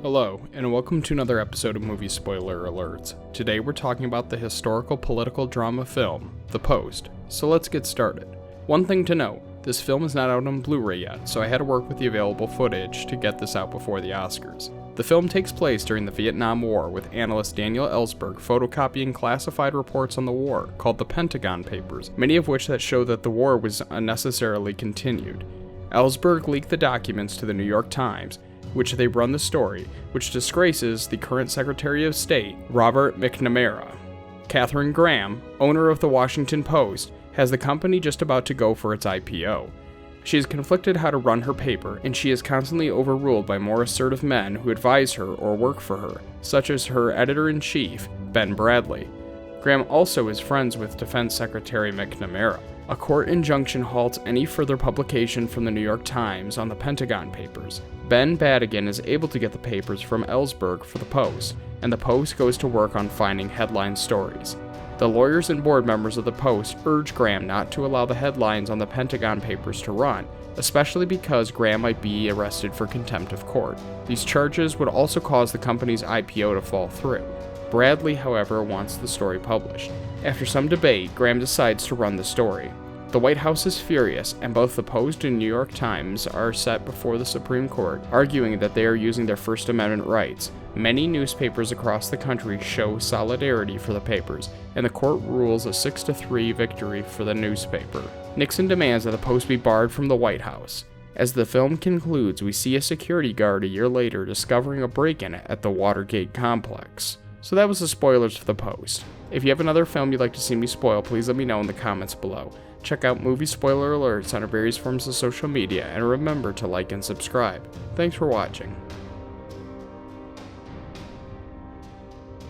Hello, and welcome to another episode of Movie Spoiler Alerts. Today we're talking about the historical political drama film, The Post. So let's get started. One thing to note, this film is not out on Blu-ray yet, so I had to work with the available footage to get this out before the Oscars. The film takes place during the Vietnam War, with analyst Daniel Ellsberg photocopying classified reports on the war, called the Pentagon Papers, many of which that show that the war was unnecessarily continued. Ellsberg leaked the documents to the New York Times, which they run the story, which disgraces the current Secretary of State, Robert McNamara. Katharine Graham, owner of the Washington Post, has the company just about to go for its IPO. She is conflicted how to run her paper, and she is constantly overruled by more assertive men who advise her or work for her, such as her editor-in-chief, Ben Bradlee. Graham also is friends with Defense Secretary McNamara. A court injunction halts any further publication from the New York Times on the Pentagon Papers. Ben Badigan is able to get the papers from Ellsberg for the Post, and the Post goes to work on finding headline stories. The lawyers and board members of the Post urge Graham not to allow the headlines on the Pentagon Papers to run, especially because Graham might be arrested for contempt of court. These charges would also cause the company's IPO to fall through. Bradlee, however, wants the story published. After some debate, Graham decides to run the story. The White House is furious, and both the Post and New York Times are set before the Supreme Court, arguing that they are using their First Amendment rights. Many newspapers across the country show solidarity for the papers, and the court rules a 6-3 victory for the newspaper. Nixon demands that the Post be barred from the White House. As the film concludes, we see a security guard a year later discovering a break-in at the Watergate complex. So that was the spoilers for The Post. If you have another film you'd like to see me spoil, please let me know in the comments below. Check out Movie Spoiler Alerts on our various forms of social media, and remember to like and subscribe. Thanks for watching.